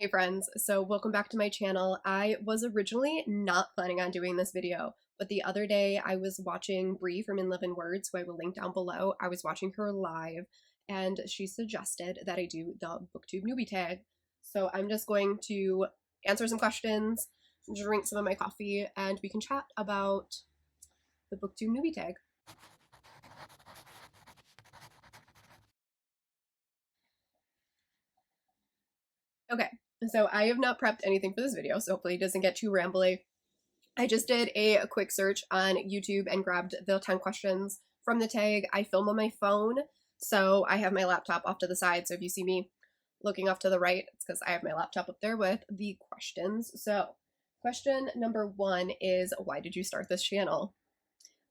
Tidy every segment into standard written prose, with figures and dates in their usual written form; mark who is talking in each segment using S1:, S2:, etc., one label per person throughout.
S1: Hey friends, so welcome back to my channel. I was originally not planning on doing this video, but the other day I was watching Bree from In Living Words, who I will link down below. I was watching her live and she suggested that I do the Booktube Newbie Tag. So I'm just going to answer some questions, drink some of my coffee, and we can chat about the Booktube Newbie Tag. Okay, so I have not prepped anything for this video, so hopefully it doesn't get too rambly. I just did a quick search on YouTube and grabbed the 10 questions from the tag. I film on my phone, so I have my laptop off to the side. So if you see me looking off to the right, it's because I have my laptop up there with the questions. So question number 1 is, why did you start this channel?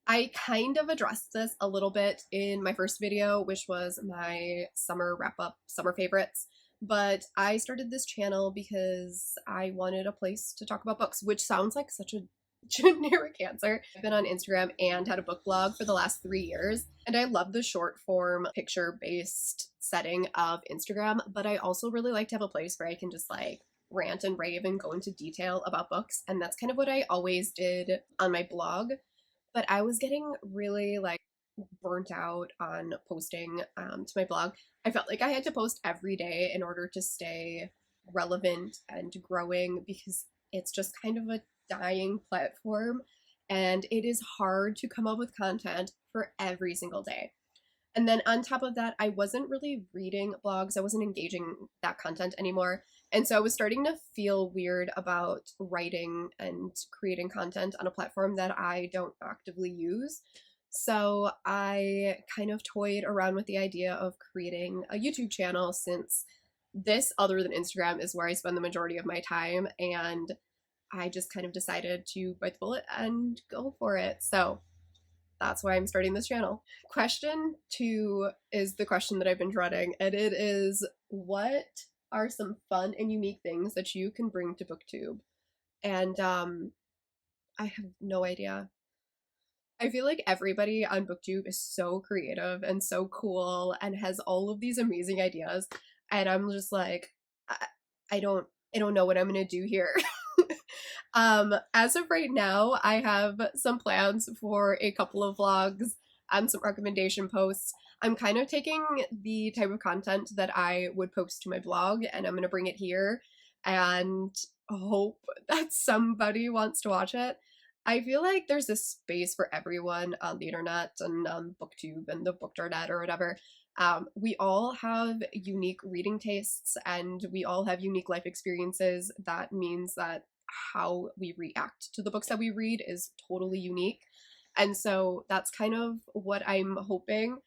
S1: I kind of addressed this a little bit in my first video, which was my summer wrap-up, summer favorites. But I started this channel because I wanted a place to talk about books, which sounds like such a generic answer. I've been on Instagram and had a book blog for the last 3 years, and I love the short form picture-based setting of Instagram, but I also really like to have a place where I can just like rant and rave and go into detail about books, and that's kind of what I always did on my blog. But I was getting really like burnt out on posting to my blog. I felt like I had to post every day in order to stay relevant and growing because it's just kind of a dying platform and it is hard to come up with content for every single day. And then on top of that, I wasn't really reading blogs. I wasn't engaging that content anymore. And so I was starting to feel weird about writing and creating content on a platform that I don't actively use. So I kind of toyed around with the idea of creating a YouTube channel, since this, other than Instagram, is where I spend the majority of my time. And I just kind of decided to bite the bullet and go for it. So that's why I'm starting this channel. Question 2 is the question that I've been dreading, and it is, what are some fun and unique things that you can bring to Booktube? And I have no idea. I feel like everybody on Booktube is so creative and so cool and has all of these amazing ideas, and I'm just like, I don't know what I'm gonna do here. As of right now, I have some plans for a couple of vlogs and some recommendation posts. I'm kind of taking the type of content that I would post to my blog and I'm gonna bring it here and hope that somebody wants to watch it. I feel like there's this space for everyone on the internet and on Booktube and the Bookdarnet or whatever. We all have unique reading tastes and we all have unique life experiences. That means that how we react to the books that we read is totally unique. And so that's kind of what I'm hoping.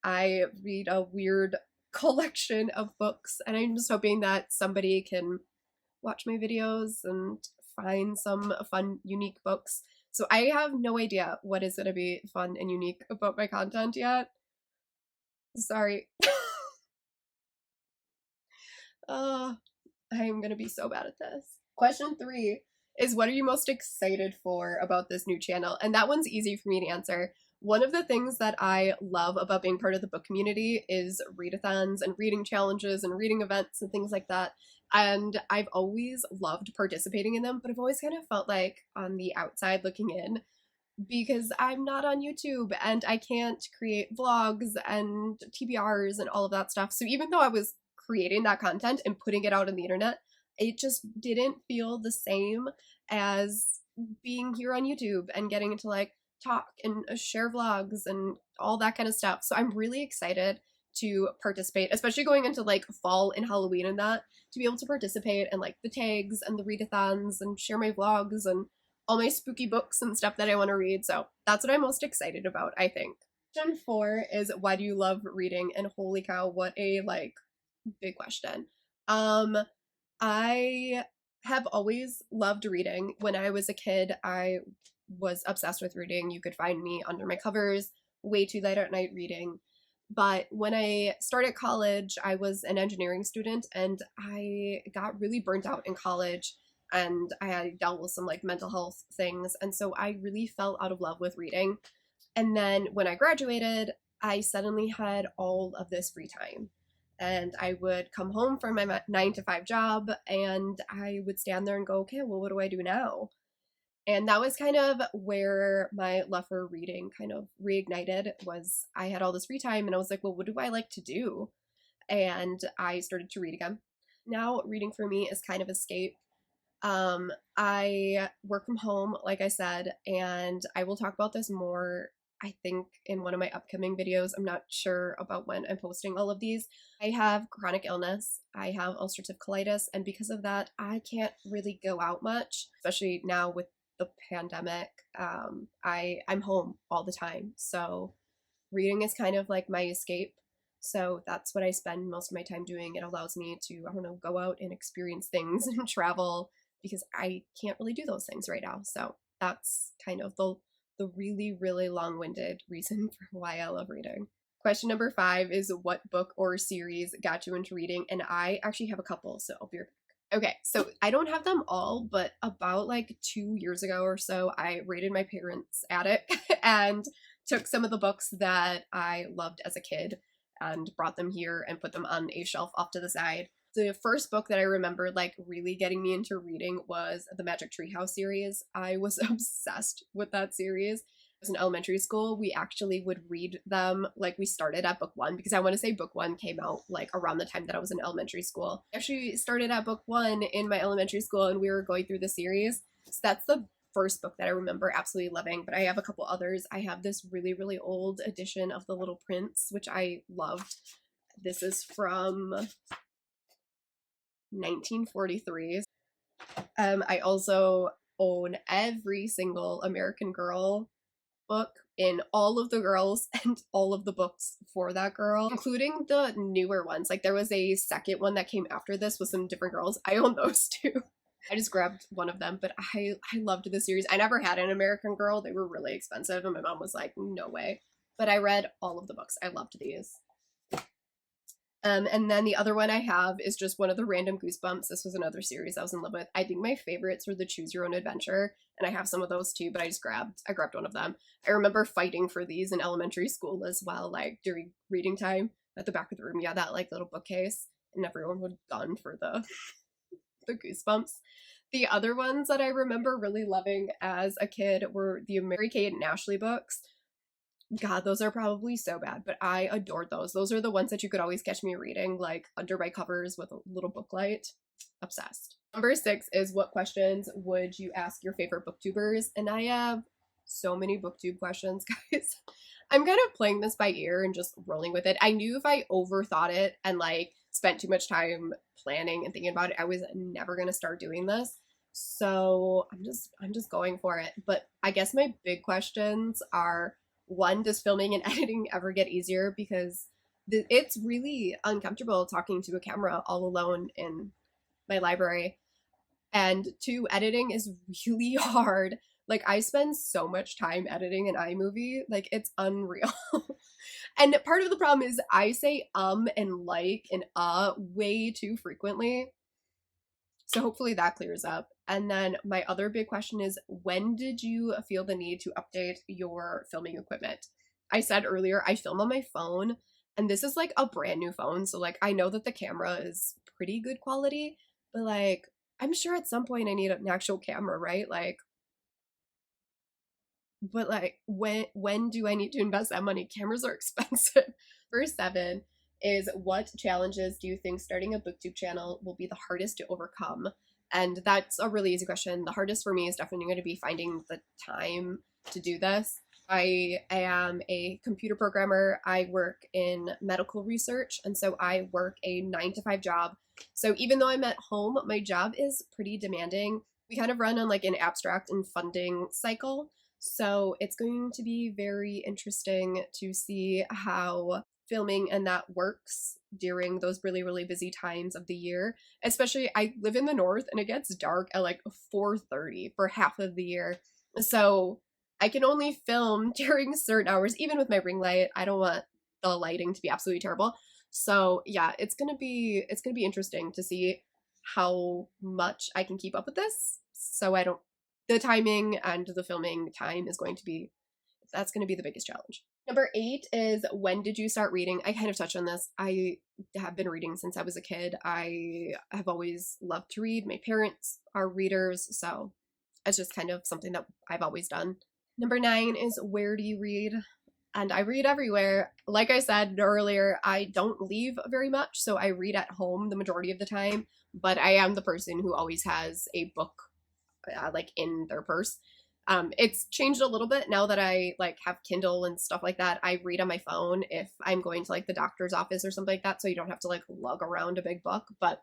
S1: I read a weird collection of books, and I'm just hoping that somebody can watch my videos and find some fun, unique books. So I have no idea what is going to be fun and unique about my content yet. Sorry. I'm going to be so bad at this. Question 3 is, what are you most excited for about this new channel? And that one's easy for me to answer. One of the things that I love about being part of the book community is readathons and reading challenges and reading events and things like that. And I've always loved participating in them, but I've always kind of felt like on the outside looking in because I'm not on YouTube and I can't create vlogs and TBRs and all of that stuff. So even though I was creating that content and putting it out on the internet, it just didn't feel the same as being here on YouTube and getting to like talk and share vlogs and all that kind of stuff. So I'm really excited to participate, especially going into like fall and Halloween and that, to be able to participate in like the tags and the readathons and share my vlogs and all my spooky books and stuff that I want to read. So that's what I'm most excited about, I think. Question 4 is, why do you love reading? And holy cow, what a like big question. I have always loved reading. When I was a kid, I was obsessed with reading. You could find me under my covers, way too late at night reading. But when I started college, I was an engineering student and I got really burnt out in college and I had dealt with some like mental health things. And so I really fell out of love with reading. And then when I graduated, I suddenly had all of this free time. And I would come home from my 9 to 5 job and I would stand there and go, okay, well, what do I do now? And that was kind of where my love for reading kind of reignited. Was I had all this free time and I was like, well, what do I like to do? And I started to read again. Now reading for me is kind of escape. I work from home, like I said, and I will talk about this more, I think, in one of my upcoming videos. I'm not sure about when I'm posting all of these. I have chronic illness. I have ulcerative colitis, and because of that, I can't really go out much, especially now with the pandemic. I'm home all the time, so reading is kind of like my escape. So that's what I spend most of my time doing. It allows me to, I don't know, go out and experience things and travel, because I can't really do those things right now. So that's kind of the really, really long-winded reason for why I love reading. Question number 5 is, what book or series got you into reading? And I actually have a couple, so I'll be right back. Okay, so I don't have them all, but about like 2 years ago or so, I raided my parents' attic and took some of the books that I loved as a kid and brought them here and put them on a shelf off to the side. The first book that I remember like really getting me into reading was the Magic Treehouse series. I was obsessed with that series. I was in elementary school. We actually would read them, like we started at book 1, because I want to say book 1 came out like around the time that I was in elementary school. I actually started at book 1 in my elementary school and we were going through the series. So that's the first book that I remember absolutely loving, but I have a couple others. I have this really, really old edition of The Little Prince, which I loved. This is from 1943. I also own every single American Girl book in all of the girls and all of the books for that girl, including the newer ones. Like there was a second one that came after this with some different girls. I own those too. I just grabbed one of them, but I loved the series. I never had an American Girl. They were really expensive and my mom was like, no way. But I read all of the books. I loved these. And then the other one I have is just one of the random Goosebumps. This was another series I was in love with. I think my favorites were the Choose Your Own Adventure, and I have some of those too, but I grabbed one of them. I remember fighting for these in elementary school as well, like during reading time at the back of the room. Yeah, that like little bookcase, and everyone would gun for the Goosebumps. The other ones that I remember really loving as a kid were the Mary-Kate and Ashley books. God, those are probably so bad, but I adored those. Those are the ones that you could always catch me reading, like under my covers with a little book light. Obsessed. Number 6 is, what questions would you ask your favorite booktubers? And I have so many booktube questions, guys. I'm kind of playing this by ear and just rolling with it. I knew if I overthought it and like spent too much time planning and thinking about it, I was never going to start doing this. So I'm just going for it. But I guess my big questions are, 1, does filming and editing ever get easier? Because it's really uncomfortable talking to a camera all alone in my library. And 2, editing is really hard. Like I spend so much time editing an iMovie, like it's unreal. And part of the problem is I say and like and way too frequently. So hopefully that clears up. And then my other big question is, when did you feel the need to update your filming equipment? I said earlier, I film on my phone, and this is like a brand new phone. So like, I know that the camera is pretty good quality, but like, I'm sure at some point I need an actual camera, right? Like, but like, when do I need to invest that money? Cameras are expensive. Verse 7 is, what challenges do you think starting a booktube channel will be the hardest to overcome? And that's a really easy question. The hardest for me is definitely going to be finding the time to do this. I am a computer programmer. I work in medical research, and so I work a 9 to 5 job. So even though I'm at home, my job is pretty demanding. We kind of run on like an abstract and funding cycle. So it's going to be very interesting to see how filming and that works during those really, really busy times of the year. Especially, I live in the north and it gets dark at like 4:30 for half of the year. So I can only film during certain hours, even with my ring light. I don't want the lighting to be absolutely terrible. So yeah, it's gonna be interesting to see how much I can keep up with this. So the timing and the filming time is going to be That's going to be the biggest challenge. Number 8 is, when did you start reading? I kind of touched on this. I have been reading since I was a kid. I have always loved to read. My parents are readers, so it's just kind of something that I've always done. Number 9 is, where do you read? And I read everywhere. Like I said earlier, I don't leave very much, so I read at home the majority of the time, but I am the person who always has a book like in their purse. It's changed a little bit now that I like have Kindle and stuff like that. I read on my phone if I'm going to like the doctor's office or something like that, so you don't have to like lug around a big book. But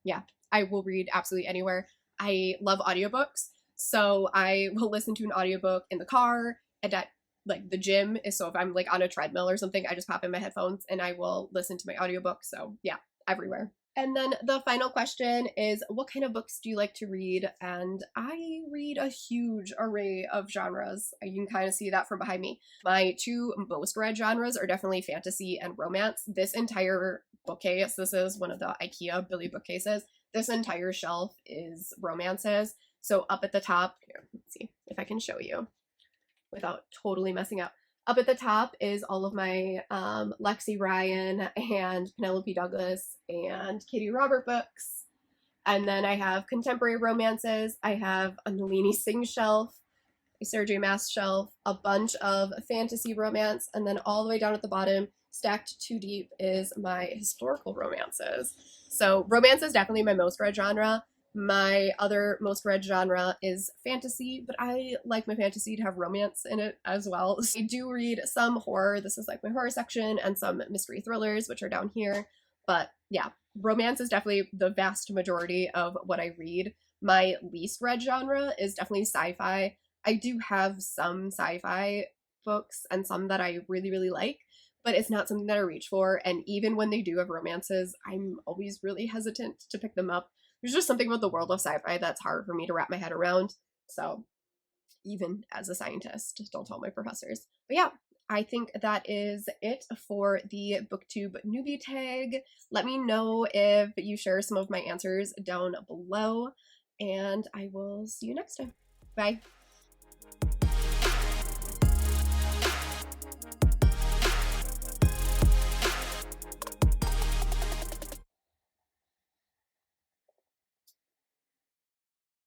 S1: yeah, I will read absolutely anywhere. I love audiobooks, so I will listen to an audiobook in the car and at like the gym. So if I'm like on a treadmill or something, I just pop in my headphones and I will listen to my audiobook. So yeah, everywhere. And then the final question is, what kind of books do you like to read? And I read a huge array of genres. You can kind of see that from behind me. My 2 most read genres are definitely fantasy and romance. This entire bookcase, this is one of the IKEA Billy bookcases, this entire shelf is romances. So up at the top, here, let's see if I can show you without totally messing up. Up at the top is all of my Lexi Ryan and Penelope Douglas and Katie Robert books. And then I have contemporary romances. I have a Nalini Singh shelf, a Sarah J. Maas shelf, a bunch of fantasy romance, and then all the way down at the bottom, stacked 2 deep, is my historical romances. So romance is definitely my most read genre. My other most read genre is fantasy, but I like my fantasy to have romance in it as well. I do read some horror. This is like my horror section, and some mystery thrillers, which are down here. But yeah, romance is definitely the vast majority of what I read. My least read genre is definitely sci-fi. I do have some sci-fi books and some that I really, really like, but it's not something that I reach for. And even when they do have romances, I'm always really hesitant to pick them up. There's just something about the world of sci-fi that's hard for me to wrap my head around. So even as a scientist, don't tell my professors. But yeah, I think that is it for the Booktube Newbie Tag. Let me know if you share some of my answers down below, and I will see you next time. Bye.